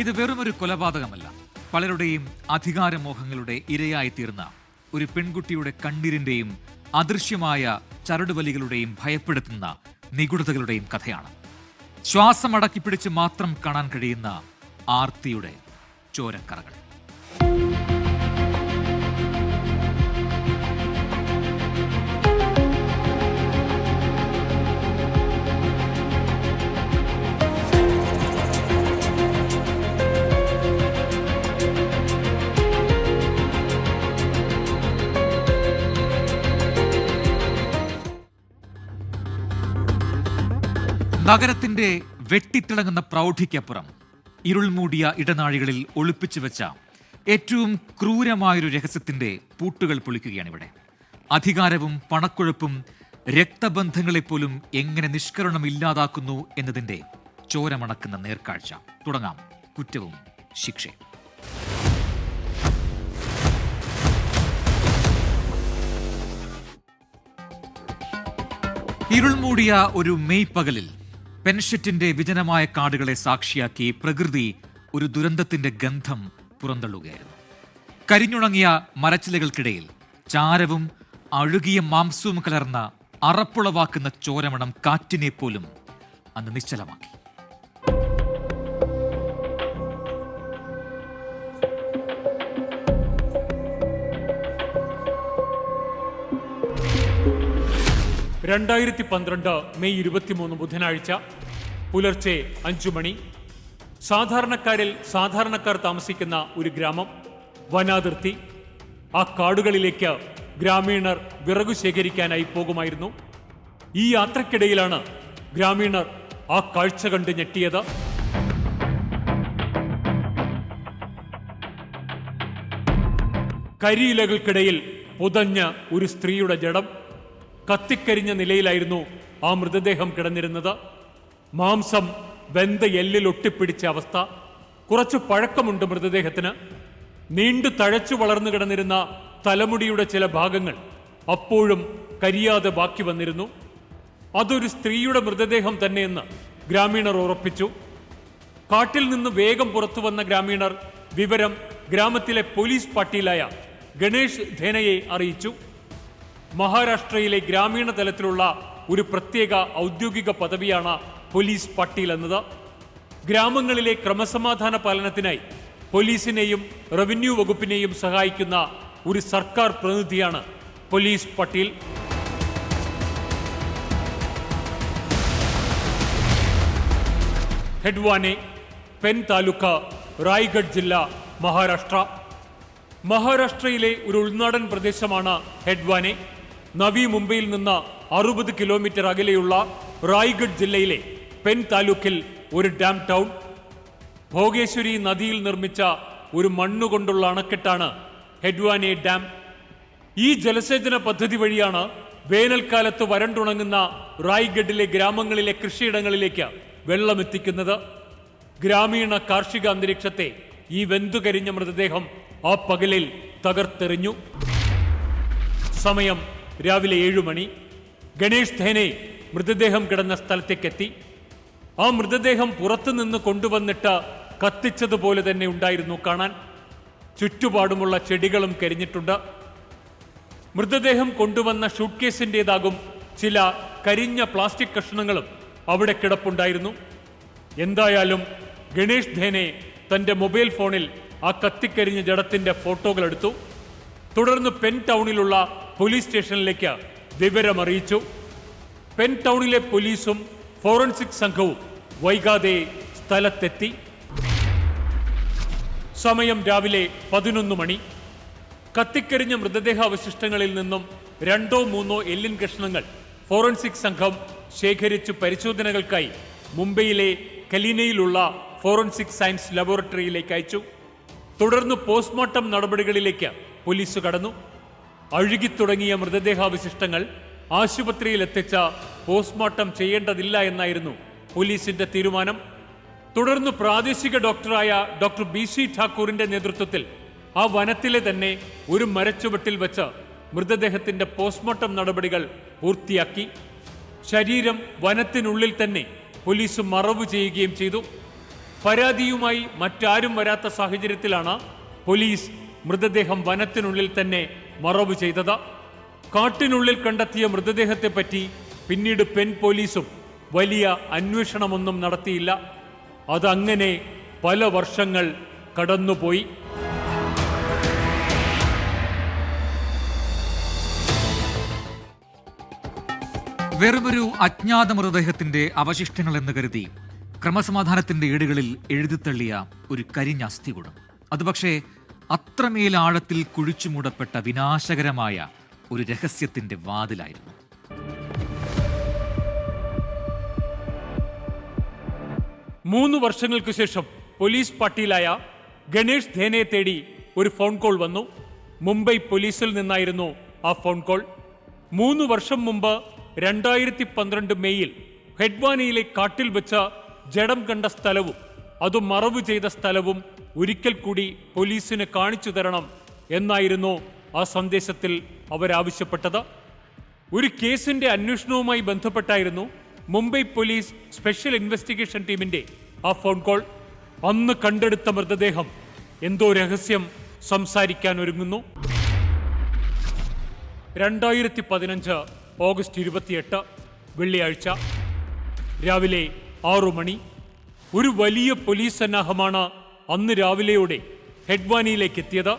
ഇത് വെറുമൊരു കൊലപാതകമല്ല. പലരുടെയും അധികാരമോഹങ്ങളുടെ ഇരയായി തീർന്ന ഒരു പെൺകുട്ടിയുടെ കണ്ണീരിന്റെയും അദൃശ്യമായ ചരടുവലികളുടെയും ഭയപ്പെടുത്തുന്ന നിഗൂഢതകളുടെയും കഥയാണ്. ശ്വാസം അടക്കിപ്പിടിച്ച് മാത്രം കാണാൻ കഴിയുന്ന ആർത്തിയുടെ ചോരക്കറകൾ. നഗരത്തിന്റെ വെട്ടിത്തിളങ്ങുന്ന പ്രൗഢിക്കപ്പുറം ഇരുൾമൂടിയ ഇടനാഴികളിൽ ഒളിപ്പിച്ചു വെച്ച ഏറ്റവും ക്രൂരമായൊരു രഹസ്യത്തിന്റെ പൂട്ടുകൾ പൊളിക്കുകയാണിവിടെ. അധികാരവും പണക്കൊഴുപ്പും രക്തബന്ധങ്ങളെപ്പോലും എങ്ങനെ നിഷ്കരണം ഇല്ലാതാക്കുന്നു എന്നതിന്റെ ചോരമണക്കുന്ന നേർക്കാഴ്ച. തുടങ്ങാം കുറ്റവും ശിക്ഷയും. ഇരുൾമൂടിയ ഒരു മെയ് പകലിൽ പെൻഷറ്റിന്റെ വിജനമായ കാടുകളെ സാക്ഷിയാക്കി പ്രകൃതി ഒരു ദുരന്തത്തിന്റെ ഗന്ധം പുറന്തള്ളുകയായിരുന്നു. കരിഞ്ഞുണങ്ങിയ മരച്ചിലകൾക്കിടയിൽ ചാരവും അഴുകിയ മാംസവും കലർന്ന അറപ്പുളവാക്കുന്ന ചോരമണം കാറ്റിനെ പോലും അന്ന് നിശ്ചലമാക്കി. മെയ് 23 ബുധനാഴ്ച പുലർച്ചെ 5 മണി. സാധാരണക്കാർ താമസിക്കുന്ന ഒരു ഗ്രാമം, വനാതിർത്തി. ആ കാടുകളിലേക്ക് ഗ്രാമീണർ വിറകു ശേഖരിക്കാനായി പോകുമായിരുന്നു. ഈ യാത്രക്കിടയിലാണ് ഗ്രാമീണർ ആ കാഴ്ച കണ്ട് ഞെട്ടിയത്. കരിയിലകൾക്കിടയിൽ പുതഞ്ഞ ഒരു സ്ത്രീയുടെ ജഡം. കത്തിക്കരിഞ്ഞ നിലയിലായിരുന്നു ആ മൃതദേഹം കിടന്നിരുന്നത്. മാംസം വെന്ത എല്ലിൽ ഒട്ടിപ്പിടിച്ച അവസ്ഥ. കുറച്ച് പഴക്കമുണ്ട് മൃതദേഹത്തിന്. നീണ്ടു തഴച്ചു വളർന്നു കിടന്നിരുന്ന തലമുടിയുടെ ചില ഭാഗങ്ങൾ അപ്പോഴും കരിയാതെ ബാക്കി വന്നിരുന്നു. അതൊരു സ്ത്രീയുടെ മൃതദേഹം തന്നെയെന്ന് ഗ്രാമീണർ ഉറപ്പിച്ചു. കാട്ടിൽ നിന്ന് വേഗം പുറത്തു വന്ന ഗ്രാമീണർ വിവരം ഗ്രാമത്തിലെ പോലീസ് പാട്ടീലായ ഗണേഷ് ധേനയെ അറിയിച്ചു. മഹാരാഷ്ട്രയിലെ ഗ്രാമീണ തലത്തിലുള്ള ഒരു പ്രത്യേക ഔദ്യോഗിക പദവിയാണ് പോലീസ് പാട്ടീൽ എന്നത്. ഗ്രാമങ്ങളിലെ ക്രമസമാധാന പാലനത്തിനായി പോലീസിനെയും റവന്യൂ വകുപ്പിനെയും സഹായിക്കുന്ന ഒരു സർക്കാർ പ്രതിനിധിയാണ് പോലീസ് പാട്ടീൽ. ഹെഡ്വാനെ, പെൻ താലൂക്ക്, റായ്ഗഡ് ജില്ല, മഹാരാഷ്ട്ര. മഹാരാഷ്ട്രയിലെ ഒരു ഉൾനാടൻ പ്രദേശമാണ് ഹെഡ്വാനെ. നവി മുംബൈയിൽ നിന്ന് 60 കിലോമീറ്റർ അകലെയുള്ള റായ്ഗഡ് ജില്ലയിലെ പെൻ താലൂക്കിൽ ഒരു ഡാം ടൗൺ. ഭോഗേശ്വരി നദിയിൽ നിർമ്മിച്ച ഒരു മണ്ണുകൊണ്ടുള്ള അണക്കെട്ടാണ് ഹെഡ്വാനെ ഡാം. ഈ ജലസേചന പദ്ധതി വഴിയാണ് വേനൽക്കാലത്ത് വരണ്ടുണങ്ങുന്ന റായ്ഗഡിലെ ഗ്രാമങ്ങളിലെ കൃഷിയിടങ്ങളിലേക്ക് വെള്ളമെത്തിക്കുന്നത്. ഗ്രാമീണ കാർഷിക അന്തരീക്ഷത്തെ ഈ വെന്തുകരിഞ്ഞ മൃതദേഹം ആ പകലിൽ തകർത്തെറിഞ്ഞു. സമയം രാവിലെ 7 മണി. ഗണേഷ് ധേനെ മൃതദേഹം കിടന്ന സ്ഥലത്തേക്കെത്തി. ആ മൃതദേഹം പുറത്തുനിന്ന് കൊണ്ടുവന്നിട്ട് കത്തിച്ചതുപോലെ തന്നെ ഉണ്ടായിരുന്നു കാണാൻ. ചുറ്റുപാടുമുള്ള ചെടികളും കരിഞ്ഞിട്ടുണ്ട്. മൃതദേഹം കൊണ്ടുവന്ന ഷൂട്ട് കേസിൻ്റെതാകും ചില കരിഞ്ഞ പ്ലാസ്റ്റിക് കഷ്ണങ്ങളും അവിടെ കിടപ്പുണ്ടായിരുന്നു. എന്തായാലും ഗണേഷ് ധേനെ തൻ്റെ മൊബൈൽ ഫോണിൽ ആ കത്തിക്കരിഞ്ഞ ജഡത്തിന്റെ ഫോട്ടോകൾ എടുത്തു. തുടർന്ന് പെൻ ടൗണിലുള്ള പോലീസ് സ്റ്റേഷനിലേക്ക് വിവരമറിയിച്ചു. പെൻ ടൗണിലെ പോലീസും ഫോറൻസിക് സംഘവും വൈകാതെ സ്ഥലത്തെത്തി. സമയം രാവിലെ 11 മണി. കത്തിക്കരിഞ്ഞ മൃതദേഹാവശിഷ്ടങ്ങളിൽ നിന്നും 2-3 എല്ലിൻ കഷ്ണങ്ങൾ ഫോറൻസിക് സംഘം ശേഖരിച്ചു പരിശോധനകൾക്കായി മുംബൈയിലെ കലീനയിലുള്ള ഫോറൻസിക് സയൻസ് ലബോറട്ടറിയിലേക്ക് അയച്ചു. തുടർന്ന് പോസ്റ്റ്മോർട്ടം നടപടികളിലേക്ക് പോലീസ് കടന്നു. അഴുകിത്തുടങ്ങിയ മൃതദേഹാവശിഷ്ടങ്ങൾ ആശുപത്രിയിൽ എത്തിച്ച പോസ്റ്റ്മോർട്ടം ചെയ്യേണ്ടതില്ല എന്നായിരുന്നു പോലീസിന്റെ തീരുമാനം. തുടർന്ന് പ്രാദേശിക ഡോക്ടറായ ഡോക്ടർ BC ഠാക്കൂറിന്റെ നേതൃത്വത്തിൽ ആ വനത്തിലെ തന്നെ ഒരു മരച്ചുവട്ടിൽ വെച്ച് മൃതദേഹത്തിന്റെ പോസ്റ്റ്മോർട്ടം നടപടികൾ പൂർത്തിയാക്കി. ശരീരം വനത്തിനുള്ളിൽ തന്നെ പോലീസ് മറവു ചെയ്യുകയും ചെയ്തു. പരാതിയുമായി മറ്റാരും വരാത്ത സാഹചര്യത്തിലാണ് പോലീസ് മൃതദേഹം വനത്തിനുള്ളിൽ തന്നെ മറവ് ചെയ്തത്. കാട്ടിനുള്ളിൽ കണ്ടെത്തിയ മൃതദേഹത്തെപ്പറ്റി പിന്നീട് പെൻ പോലീസും വലിയ അന്വേഷണമൊന്നും നടത്തിയില്ല. അതങ്ങനെ പല വർഷങ്ങൾ കടന്നുപോയി. വെറുമൊരു അജ്ഞാത മൃതദേഹത്തിന്റെ അവശിഷ്ടങ്ങൾ എന്ന് കരുതി ക്രമസമാധാനത്തിന്റെ ഏടുകളിൽ എഴുതിത്തള്ളിയ ഒരു കരിഞ്ഞ അസ്ഥികൂടം. അത് പക്ഷേ അത്രമേൽ ആഴത്തിൽ കുഴിച്ചു മൂടപ്പെട്ട വിനാശകരമായ ഒരു രഹസ്യത്തിന്റെ വാതിലായിരുന്നു. മൂന്ന് വർഷങ്ങൾക്ക് ശേഷം പോലീസ് പാട്ടീലായ ഗണേഷ് ധേനയെ തേടി ഒരു ഫോൺ കോൾ വന്നു. മുംബൈ പോലീസിൽ നിന്നായിരുന്നു ആ ഫോൺ കോൾ. 3 വർഷം മുമ്പ് 2012 മെയ്യിൽ ഹെഡ്വാനിയിലെ കാട്ടിൽ വെച്ച ജഡം കണ്ട സ്ഥലവും അത് മറവ് ചെയ്ത സ്ഥലവും ഒരിക്കൽ കൂടി പോലീസിന് കാണിച്ചു തരണം എന്നായിരുന്നു ആ സന്ദേശത്തിൽ അവരാവശ്യപ്പെട്ടത്. ഒരു കേസിന്റെ അന്വേഷണവുമായി ബന്ധപ്പെട്ടായിരുന്നു മുംബൈ പോലീസ് സ്പെഷ്യൽ ഇൻവെസ്റ്റിഗേഷൻ ടീമിന്റെ ആ ഫോൺ കോൾ. അന്ന് കണ്ടെടുത്ത മൃതദേഹം എന്തോ രഹസ്യം സംസാരിക്കാൻ ഒരുങ്ങുന്നു. 2015 ഓഗസ്റ്റ് 28 വെള്ളിയാഴ്ച രാവിലെ 6 മണി. ഒരു വലിയ പോലീസ് സന്നാഹമാണ് അന്ന് രാവിലെയോടെ ഹെഡ്വാനിയിലേക്ക് എത്തിയത്.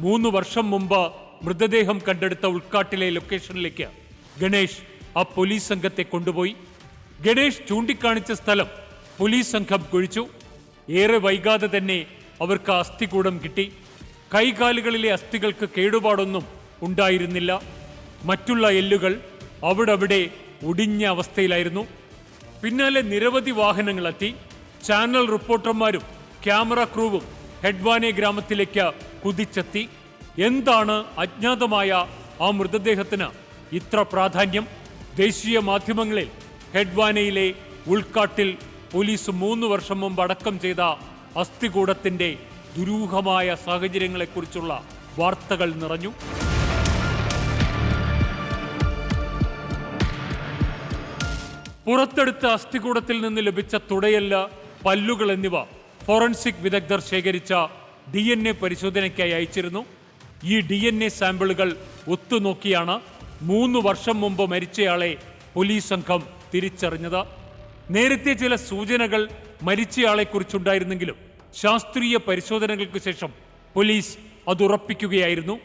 3 വർഷം മുമ്പ് മൃതദേഹം കണ്ടെടുത്ത ഉൾക്കാട്ടിലെ ലൊക്കേഷനിലേക്ക് ഗണേഷ് ആ പോലീസ് സംഘത്തെ കൊണ്ടുപോയി. ഗണേഷ് ചൂണ്ടിക്കാണിച്ച സ്ഥലം പോലീസ് സംഘം കുഴിച്ചു. ഏറെ വൈകാതെ തന്നെ അവർക്ക് അസ്ഥികൂടം കിട്ടി. കൈകാലുകളിലെ അസ്ഥികൾക്ക് കേടുപാടൊന്നും ഉണ്ടായിരുന്നില്ല. മറ്റുള്ള എല്ലുകൾ അവിടെ ഒടിഞ്ഞ അവസ്ഥയിലായിരുന്നു. പിന്നാലെ നിരവധി വാഹനങ്ങളെത്തി. ചാനൽ റിപ്പോർട്ടർമാരും ക്യാമറ ക്രൂവും ഹെഡ്വാനെ ഗ്രാമത്തിലേക്ക് കുതിച്ചെത്തി. എന്താണ് അജ്ഞാതമായ ആ മൃതദേഹത്തിന് ഇത്ര പ്രാധാന്യം? ദേശീയ മാധ്യമങ്ങളിൽ ഹെഡ്വാനയിലെ ഉൾക്കാട്ടിൽ പോലീസ് 3 വർഷം മുമ്പ് അടക്കം ചെയ്ത അസ്ഥികൂടത്തിന്റെ ദുരൂഹമായ സാഹചര്യങ്ങളെക്കുറിച്ചുള്ള വാർത്തകൾ നിറഞ്ഞു. പുറത്തെടുത്ത അസ്ഥികൂടത്തിൽ നിന്ന് ലഭിച്ച തുടയല്ല്, പല്ലുകൾ എന്നിവ ഫോറൻസിക് വിദഗ്ധർ ശേഖരിച്ച DNA പരിശോധനയ്ക്കായി അയച്ചിരുന്നു. ഈ DNA സാമ്പിളുകൾ ഒത്തുനോക്കിയാണ് 3 വർഷം മുമ്പ് മരിച്ചയാളെ പോലീസ് സംഘം തിരിച്ചറിഞ്ഞത്. നേരത്തെ ചില സൂചനകൾ മരിച്ചയാളെക്കുറിച്ചുണ്ടായിരുന്നെങ്കിലും ശാസ്ത്രീയ പരിശോധനകൾക്ക് ശേഷം പോലീസ് അത് ഉറപ്പിക്കുകയായിരുന്നു.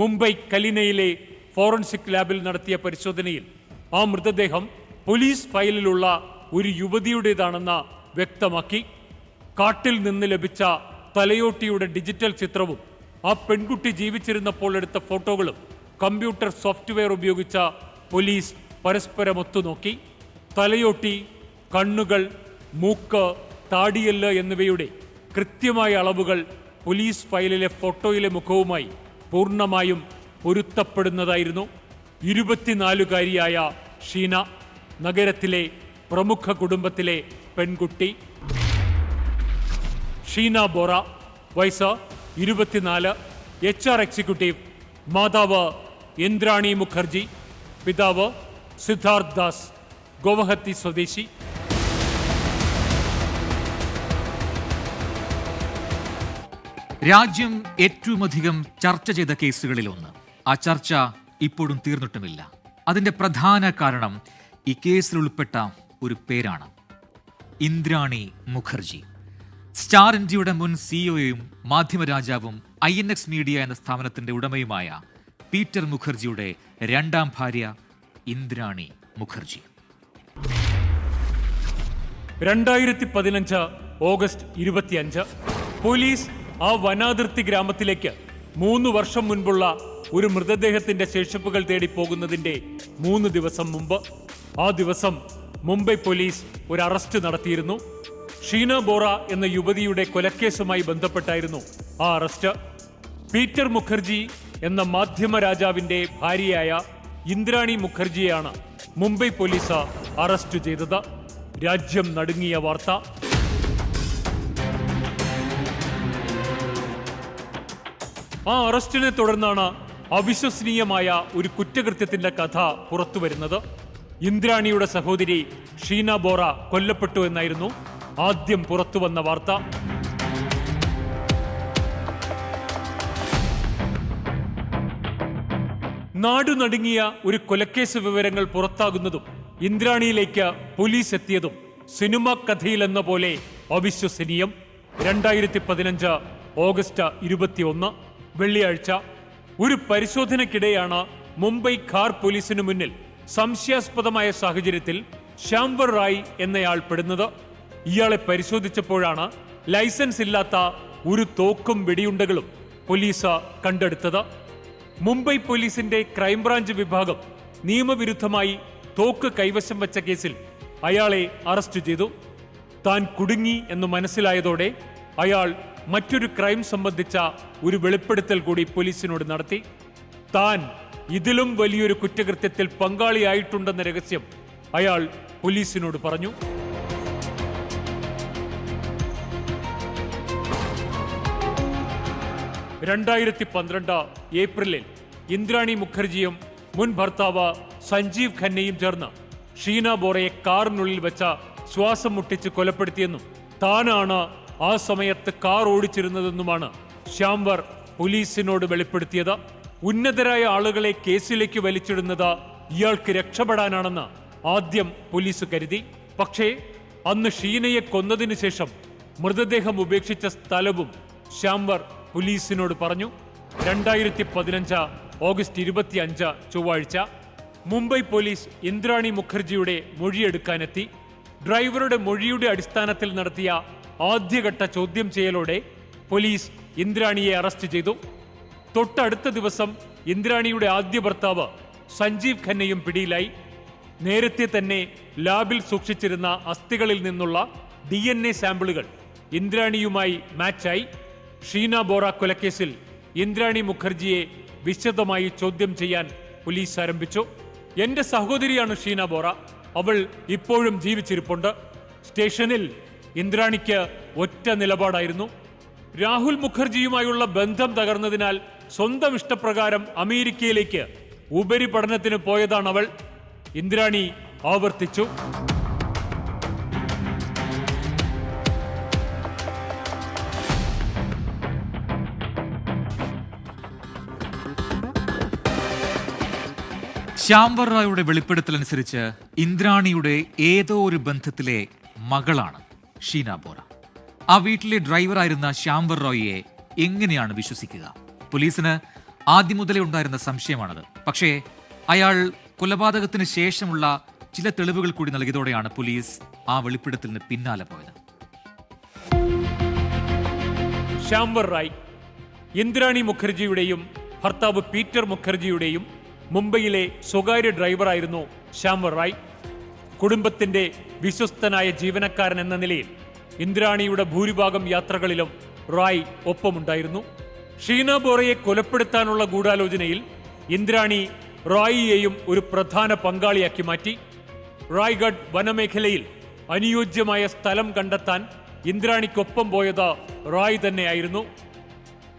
മുംബൈ കലിനയിലെ ഫോറൻസിക് ലാബിൽ നടത്തിയ പരിശോധനയിൽ ആ മൃതദേഹം പോലീസ് ഫയലിലുള്ള ഒരു യുവതിയുടേതാണെന്ന് വ്യക്തമാക്കി. കാട്ടിൽ നിന്ന് ലഭിച്ച തലയോട്ടിയുടെ ഡിജിറ്റൽ ചിത്രവും ആ പെൺകുട്ടി ജീവിച്ചിരുന്നപ്പോൾ എടുത്ത ഫോട്ടോകളും കമ്പ്യൂട്ടർ സോഫ്റ്റ്വെയർ ഉപയോഗിച്ച പോലീസ് പരസ്പരം ഒത്തുനോക്കി. തലയോട്ടി, കണ്ണുകൾ, മൂക്ക്, താടിയല്ല് എന്നിവയുടെ കൃത്യമായ അളവുകൾ പോലീസ് ഫയലിലെ ഫോട്ടോയിലെ മുഖവുമായി പൂർണ്ണമായും പൊരുത്തപ്പെടുന്നതായിരുന്നു. 24-കാരിയായ ഷീന, നഗരത്തിലെ പ്രമുഖ കുടുംബത്തിലെ പെൺകുട്ടി. ഷീന ബോറ, വയസ്സ് 24, HR എക്സിക്യൂട്ടീവ്. മാതാവ് ഇന്ദ്രാണി മുഖർജി, പിതാവ് സിദ്ധാർത്ഥ് ദാസ്, ഗുവാഹത്തി സ്വദേശി. രാജ്യം ഏറ്റവുമധികം ചർച്ച ചെയ്ത കേസുകളിലൊന്ന്. ആ ചർച്ച ഇപ്പോഴും തീർന്നിട്ടുമില്ല. അതിന്റെ പ്രധാന കാരണം ഈ കേസിൽ ഉൾപ്പെട്ട ഒരു പേരാണ്, ഇന്ദ്രാണി മുഖർജി. സ്റ്റാർ ഇന്ത്യയുടെ മുൻ സിഇഒയും മാധ്യമരാജാവും INX മീഡിയ എന്ന സ്ഥാപനത്തിന്റെ ഉടമയുമായ പീറ്റർ മുഖർജിയുടെ 2ാം ഭാര്യ ഇന്ദ്രാണി മുഖർജി. 2015 ഓഗസ്റ്റ് 25 പോലീസ് ആ വനാതിർത്തി ഗ്രാമത്തിലേക്ക് 3 വർഷം മുൻപുള്ള ഒരു മൃതദേഹത്തിന്റെ ശേഷിപ്പുകൾ തേടി പോകുന്നതിന്റെ 3 ദിവസം മുമ്പ്, ആ ദിവസം മുംബൈ പോലീസ് ഒരു അറസ്റ്റ് നടത്തിയിരുന്നു. ഷീന ബോറ എന്ന യുവതിയുടെ കൊലക്കേസുമായി ബന്ധപ്പെട്ടായിരുന്നു ആ അറസ്റ്റ്. പീറ്റർ മുഖർജി എന്ന മാധ്യമ രാജാവിന്റെ ഭാര്യയായ ഇന്ദ്രാണി മുഖർജിയെയാണ് മുംബൈ പോലീസ് അറസ്റ്റ് ചെയ്തത്. രാജ്യം നടുങ്ങിയ വാർത്ത. ആ അറസ്റ്റിനെ തുടർന്നാണ് അവിശ്വസനീയമായ ഒരു കുറ്റകൃത്യത്തിന്റെ കഥ പുറത്തുവരുന്നത്. ഇന്ദ്രാണിയുടെ സഹോദരി ഷീന ബോറ കൊല്ലപ്പെട്ടു എന്നായിരുന്നു ആദ്യം പുറത്തുവന്ന വാർത്ത. നാടുനടുങ്ങിയ ഒരു കൊലക്കേസ് വിവരങ്ങൾ പുറത്താകുന്നതും ഇന്ദ്രാണിയിലേക്ക് പോലീസ് എത്തിയതും സിനിമാ കഥയിലെന്ന പോലെ അവിശ്വസനീയം. 2015 ഓഗസ്റ്റ് 21 വെള്ളിയാഴ്ച ഒരു പരിശോധനയ്ക്കിടെയാണ് മുംബൈ ഖാർ പോലീസിനു മുന്നിൽ സംശയാസ്പദമായ സാഹചര്യത്തിൽ ശ്യാംവർ റായ് എന്നയാൾ പെടുന്നത്. ഇയാളെ പരിശോധിച്ചപ്പോഴാണ് ലൈസൻസ് ഇല്ലാത്ത ഒരു തോക്കും വെടിയുണ്ടകളും പോലീസ് കണ്ടെടുത്തത്. മുംബൈ പോലീസിന്റെ ക്രൈംബ്രാഞ്ച് വിഭാഗം നിയമവിരുദ്ധമായി തോക്ക് കൈവശം വെച്ച കേസിൽ അയാളെ അറസ്റ്റ് ചെയ്തു. താൻ കുടുങ്ങി എന്ന് മനസ്സിലായതോടെ അയാൾ മറ്റൊരു ക്രൈം സംബന്ധിച്ച ഒരു വെളിപ്പെടുത്തൽ കൂടി പോലീസിനോട് നടത്തി. താൻ ഇതിലും വലിയൊരു കുറ്റകൃത്യത്തിൽ പങ്കാളിയായിട്ടുണ്ടെന്ന രഹസ്യം അയാൾ പോലീസിനോട് പറഞ്ഞു. ഏപ്രിലിൽ ഇന്ദ്രാണി മുഖർജിയും മുൻ ഭർത്താവ് സഞ്ജീവ് ഖന്നയും ചേർന്ന് ഷീന ബോറയെ കാറിനുള്ളിൽ വെച്ച ശ്വാസം മുട്ടിച്ച് കൊലപ്പെടുത്തിയെന്നും താനാണ് ആ സമയത്ത് കാർ ഓടിച്ചിരുന്നതെന്നുമാണ് ശ്യാംവർ പോലീസിനോട് വെളിപ്പെടുത്തിയത്. ഉന്നതരായ ആളുകളെ കേസിലേക്ക് വലിച്ചിടുന്നത് ഇയാൾക്ക് രക്ഷപ്പെടാനാണെന്ന് ആദ്യം പോലീസ് കരുതി. പക്ഷേ അന്ന് ഷീനയെ കൊന്നതിനു ശേഷം മൃതദേഹം ഉപേക്ഷിച്ച സ്ഥലവും ശ്യാംവർ പോലീസിനോട് പറഞ്ഞു. 2015 ഓഗസ്റ്റ് 25 ചൊവ്വാഴ്ച മുംബൈ പോലീസ് ഇന്ദ്രാണി മുഖർജിയുടെ മൊഴിയെടുക്കാനെത്തി. ഡ്രൈവറുടെ മൊഴിയുടെ അടിസ്ഥാനത്തിൽ നടത്തിയ ആദ്യഘട്ട ചോദ്യം ചെയ്യലോടെ പോലീസ് ഇന്ദ്രാണിയെ അറസ്റ്റ് ചെയ്തു. തൊട്ടടുത്ത ദിവസം ഇന്ദ്രാണിയുടെ ആദ്യ ഭർത്താവ് സഞ്ജീവ് ഖന്നയും പിടിയിലായി. നേരത്തെ തന്നെ ലാബിൽ സൂക്ഷിച്ചിരുന്ന അസ്ഥികളിൽ നിന്നുള്ള DNA സാമ്പിളുകൾ ഇന്ദ്രാണിയുമായി മാച്ചായി. ഷീന ബോറ കൊലക്കേസിൽ ഇന്ദ്രാണി മുഖർജിയെ വിശദമായി ചോദ്യം ചെയ്യാൻ പോലീസ് ആരംഭിച്ചു. എന്റെ സഹോദരിയാണ് ഷീന ബോറ, അവൾ ഇപ്പോഴും ജീവിച്ചിരിപ്പുണ്ട്. സ്റ്റേഷനിൽ ഇന്ദ്രാണിക്ക് ഒറ്റ നിലപാടായിരുന്നു. രാഹുൽ മുഖർജിയുമായുള്ള ബന്ധം തകർന്നതിനാൽ സ്വന്തം ഇഷ്ടപ്രകാരം അമേരിക്കയിലേക്ക് ഉപരിപഠനത്തിന് പോയതാണവൾ. ഇന്ദ്രാണി ആവർത്തിച്ചു. ശ്യാംവർ റായുടെ വെളിപ്പെടുത്തലനുസരിച്ച് ഇന്ദ്രാണിയുടെ ഏതോ ഒരു ബന്ധത്തിലെ മകളാണ് ഷീന ബോറ. ആ വീട്ടിലെ ഡ്രൈവറായിരുന്ന ശ്യാംവർ റായിയെ എങ്ങനെയാണ് വിശ്വസിക്കുക? പോലീസിന് ആദ്യം മുതലേ ഉണ്ടായിരുന്ന സംശയമാണത്. പക്ഷേ അയാൾ കൊലപാതകത്തിന് ശേഷമുള്ള ചില തെളിവുകൾ കൂടി നൽകിയതോടെയാണ് പോലീസ് ആ വെളിപ്പെടുത്തലിന് പിന്നാലെ പോയത്. ശ്യാംവർ റായ് ഇന്ദ്രാണി മുഖർജിയുടെയും ഭർത്താവ് പീറ്റർ മുഖർജിയുടെയും മുംബൈയിലെ സ്വകാര്യ ഡ്രൈവറായിരുന്നു ശ്യാംവർ റായ്. കുടുംബത്തിന്റെ വിശ്വസ്തനായ ജീവനക്കാരൻ എന്ന നിലയിൽ ഇന്ദ്രാണിയുടെ ഭൂരിഭാഗം യാത്രകളിലും റായ് ഒപ്പമുണ്ടായിരുന്നു. ഷീന ബോറയെ കൊലപ്പെടുത്താനുള്ള ഗൂഢാലോചനയിൽ ഇന്ദ്രാണി റായിയെയും ഒരു പ്രധാന പങ്കാളിയാക്കി മാറ്റി. റായ്ഗഡ് വനമേഖലയിൽ അനുയോജ്യമായ സ്ഥലം കണ്ടെത്താൻ ഇന്ദ്രാണിക്കൊപ്പം പോയത് റായ് തന്നെയായിരുന്നു.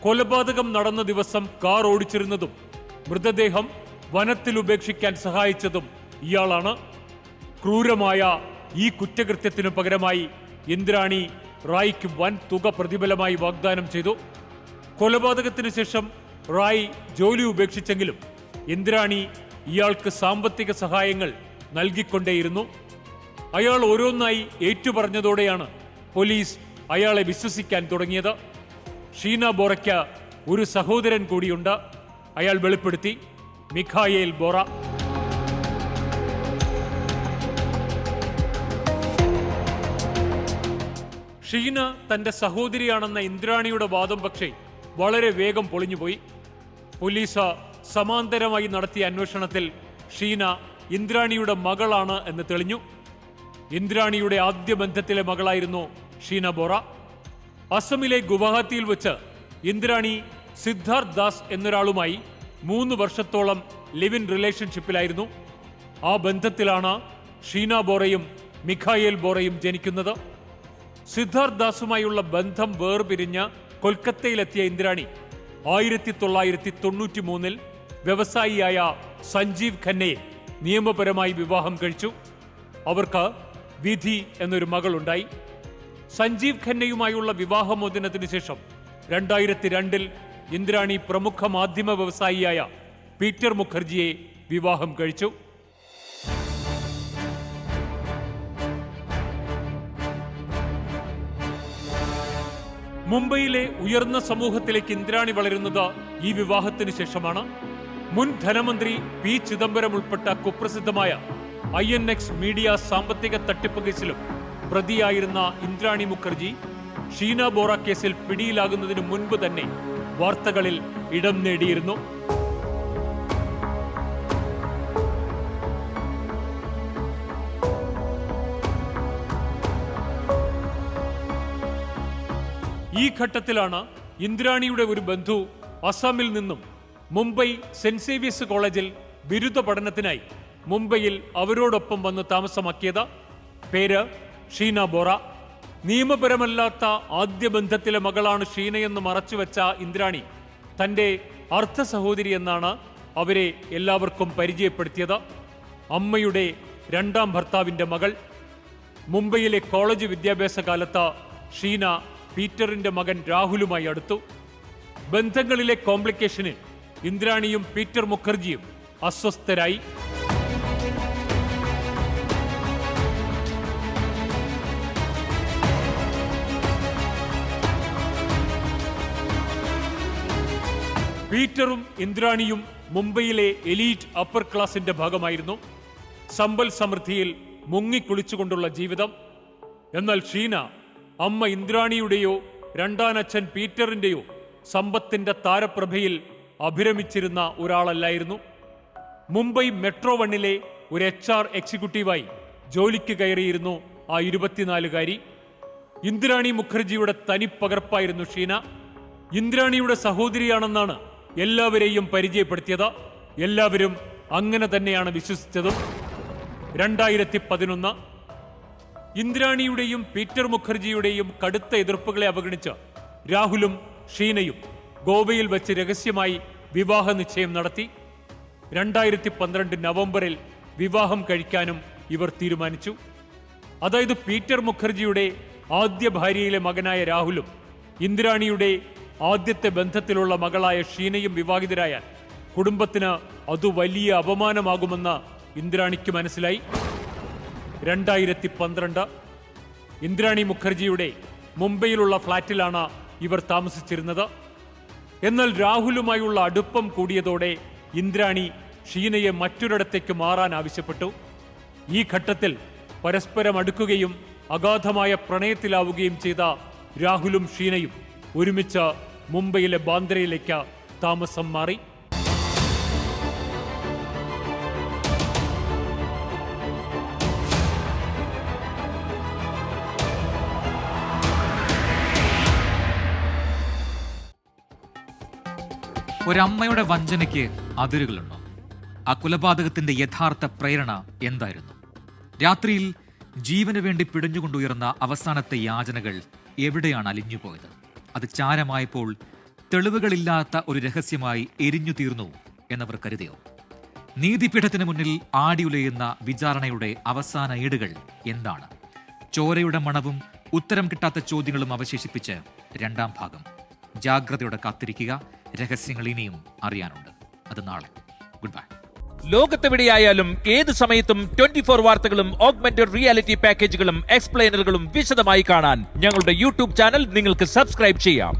കൊലപാതകം നടന്ന ദിവസം കാർ ഓടിച്ചിരുന്നതും മൃതദേഹം വനത്തിൽ ഉപേക്ഷിക്കാൻ സഹായിച്ചതും ഇയാളാണ്. ക്രൂരമായ ഈ കുറ്റകൃത്യത്തിനു പകരമായി ഇന്ദ്രാണി റായ്ക്ക് വൻ തുക പ്രതിഫലമായി വാഗ്ദാനം ചെയ്തു. കൊലപാതകത്തിന് ശേഷം റായ് ജോലി ഉപേക്ഷിച്ചെങ്കിലും ഇന്ദ്രാണി ഇയാൾക്ക് സാമ്പത്തിക സഹായങ്ങൾ നൽകിക്കൊണ്ടേയിരുന്നു. അയാൾ ഓരോന്നായി ഏറ്റുപറഞ്ഞതോടെയാണ് പോലീസ് അയാളെ വിശ്വസിക്കാൻ തുടങ്ങിയത്. ഷീന ബോറയ്ക്ക് ഒരു സഹോദരൻ കൂടിയുണ്ട്. അയാൾ വെളിപ്പെടുത്തി, മിഖായേൽ ബോറ. ഷീന തന്റെ സഹോദരിയാണെന്ന ഇന്ദ്രാണിയുടെ വാദം പക്ഷേ വളരെ വേഗം പൊളിഞ്ഞുപോയി. പോലീസ് സമാന്തരമായി നടത്തിയ അന്വേഷണത്തിൽ ഷീന ഇന്ദ്രാണിയുടെ മകളാണ് എന്ന് തെളിഞ്ഞു. ഇന്ദ്രാണിയുടെ ആദ്യ ബന്ധത്തിലെ മകളായിരുന്നു ഷീന ബോറ. അസമിലെ ഗുവാഹത്തിയിൽ വെച്ച് ഇന്ദ്രാണി സിദ്ധാർത്ഥ് ദാസ് എന്നൊരാളുമായി 3 വർഷത്തോളം ലിവ് ഇൻ റിലേഷൻഷിപ്പിലായിരുന്നു. ആ ബന്ധത്തിലാണ് ഷീന ബോറയും മിഖായേൽ ബോറയും ജനിക്കുന്നത്. സിദ്ധാർത്ഥ് ദാസുമായുള്ള ബന്ധം വേർപിരിഞ്ഞ് കൊൽക്കത്തയിലെത്തിയ ഇന്ദ്രാണി 1993 വ്യവസായിയായ സഞ്ജീവ് ഖന്നയെ നിയമപരമായി വിവാഹം കഴിച്ചു. അവർക്ക് വിധി എന്നൊരു മകളുണ്ടായി. സഞ്ജീവ് ഖന്നയുമായുള്ള വിവാഹമോചനത്തിന് ശേഷം 2002 ഇന്ദ്രാണി പ്രമുഖ മാധ്യമ വ്യവസായിയായ പീറ്റർ മുഖർജിയെ വിവാഹം കഴിച്ചു. മുംബൈയിലെ ഉയർന്ന സമൂഹത്തിലേക്ക് ഇന്ദ്രാണി വളരുന്നത് ഈ വിവാഹത്തിന് ശേഷമാണ്. മുൻ ധനമന്ത്രി പി ചിദംബരം ഉൾപ്പെട്ട കുപ്രസിദ്ധമായ INX മീഡിയ സാമ്പത്തിക തട്ടിപ്പ് കേസിലും പ്രതിയായിരുന്ന ഇന്ദ്രാണി മുഖർജി ഷീന ബോറ കേസിൽ പിടിയിലാകുന്നതിന് മുൻപ് തന്നെ വാർത്തകളിൽ ഇടം നേടിയിരുന്നു. ഈ ഘട്ടത്തിലാണ് ഇന്ദ്രാണിയുടെ ഒരു ബന്ധു അസമിൽ നിന്നും മുംബൈ സെന്റ് സേവിയേഴ്സ് കോളേജിൽ ബിരുദ പഠനത്തിനായി മുംബൈയിൽ അവരോടൊപ്പം വന്ന് താമസമാക്കിയത്. പേര് ഷീന ബോറ. നിയമപരമല്ലാത്ത ആദ്യ ബന്ധത്തിലെ മകളാണ് ഷീനയെന്ന് മറച്ചുവെച്ച ഇന്ദ്രാണി തന്റെ അർദ്ധ സഹോദരി എന്നാണ് അവരെ എല്ലാവർക്കും പരിചയപ്പെടുത്തിയത്. അമ്മയുടെ രണ്ടാം ഭർത്താവിന്റെ മകൾ. മുംബൈയിലെ കോളേജ് വിദ്യാഭ്യാസ കാലത്ത് ഷീന പീറ്ററിന്റെ മകൻ രാഹുലുമായി അടുത്തു. ബന്ധങ്ങളിലെ കോംപ്ലിക്കേഷനിൽ ഇന്ദ്രാണിയും പീറ്റർ മുഖർജിയും അസ്വസ്ഥരായി. പീറ്ററും ഇന്ദ്രാണിയും മുംബൈയിലെ എലീറ്റ് അപ്പർ ക്ലാസിന്റെ ഭാഗമായിരുന്നു. സമ്പൽ സമൃദ്ധിയിൽ മുങ്ങിക്കുളിച്ചുകൊണ്ടുള്ള ജീവിതം. എന്നാൽ ഷീന അമ്മ ഇന്ദ്രാണിയുടെയോ രണ്ടാനച്ഛൻ പീറ്ററിന്റെയോ സമ്പത്തിന്റെ താരപ്രഭയിൽ അഭിരമിച്ചിരുന്ന ഒരാളല്ലായിരുന്നു. മുംബൈ മെട്രോ 1 ഒരു HR എക്സിക്യൂട്ടീവായി ജോലിക്ക് കയറിയിരുന്നു ആ 24-കാരി. ഇന്ദ്രാണി മുഖർജിയുടെ തനിപ്പകർപ്പായിരുന്നു ഷീന. ഇന്ദ്രാണിയുടെ സഹോദരിയാണെന്നാണ് എല്ലാവരെയും പരിചയപ്പെടുത്തിയത്. എല്ലാവരും അങ്ങനെ തന്നെയാണ് വിശ്വസിച്ചതും. 2011 ഇന്ദ്രാണിയുടെയും പീറ്റർ മുഖർജിയുടെയും കടുത്ത എതിർപ്പുകളെ അവഗണിച്ച് രാഹുലും ഷീനയും ഗോവയിൽ വെച്ച് രഹസ്യമായി വിവാഹ നിശ്ചയം നടത്തി. 2012 നവംബറിൽ വിവാഹം കഴിക്കാനും ഇവർ തീരുമാനിച്ചു. അതായത് പീറ്റർ മുഖർജിയുടെ ആദ്യ ഭാര്യയിലെ മകനായ രാഹുലും ഇന്ദ്രാണിയുടെ ആദ്യത്തെ ബന്ധത്തിലുള്ള മകളായ ഷീനയും വിവാഹിതരായാൽ കുടുംബത്തിന് അത് വലിയ അപമാനമാകുമെന്ന് ഇന്ദ്രാണിക്ക് മനസ്സിലായി. 2012 ഇന്ദ്രാണി മുഖർജിയുടെ മുംബൈയിലുള്ള ഫ്ളാറ്റിലാണ് ഇവർ താമസിച്ചിരുന്നത്. എന്നാൽ രാഹുലുമായുള്ള അടുപ്പം കൂടിയതോടെ ഇന്ദ്രാണി ഷീനയെ മറ്റൊരിടത്തേക്ക് മാറാൻ ആവശ്യപ്പെട്ടു. ഈ ഘട്ടത്തിൽ പരസ്പരം അടുക്കുകയും അഗാധമായ പ്രണയത്തിലാവുകയും ചെയ്ത രാഹുലും ഷീനയും ഒരുമിച്ച് മുംബൈയിലെ ബാന്ദ്രയിലേക്ക് താമസം മാറി. ഒരമ്മയുടെ വഞ്ചനയ്ക്ക് അതിരുകളുണ്ടോ? ആ കൊലപാതകത്തിന്റെ യഥാർത്ഥ പ്രേരണ എന്തായിരുന്നു? രാത്രിയിൽ ജീവന് വേണ്ടി പിടഞ്ഞുകൊണ്ടുയർന്ന അവസാനത്തെ യാചനകൾ എവിടെയാണ് അലിഞ്ഞുപോയത്? അത് ചാരമായപ്പോൾ തെളിവുകളില്ലാത്ത ഒരു രഹസ്യമായി എരിഞ്ഞു തീർന്നു എന്നവർ കരുതിയോ? നീതിപീഠത്തിന് മുന്നിൽ ആടിയുലയുന്ന വിചാരണയുടെ അവസാന ഏടുകൾ എന്താണ്? ചോരയുടെ മണവും ഉത്തരം കിട്ടാത്ത ചോദ്യങ്ങളും അവശേഷിപ്പിച്ച് രണ്ടാം ഭാഗം. ജാഗ്രതയോടെ കാത്തിരിക്കുക. രഹസ്യങ്ങൾ ഇനിയും അറിയാനുണ്ട്. അത് നാളെ. Good bye. ലോകത്തെവിടെയായാലും ഏത് സമയത്തും 24 വാർത്തകളും ഓഗ്മെന്റഡ് റിയാലിറ്റി പാക്കേജുകളും എക്സ്പ്ലെയിനറുകളും വിശദമായി കാണാൻ ഞങ്ങളുടെ യൂട്യൂബ് ചാനൽ നിങ്ങൾക്ക് സബ്സ്ക്രൈബ് ചെയ്യാം.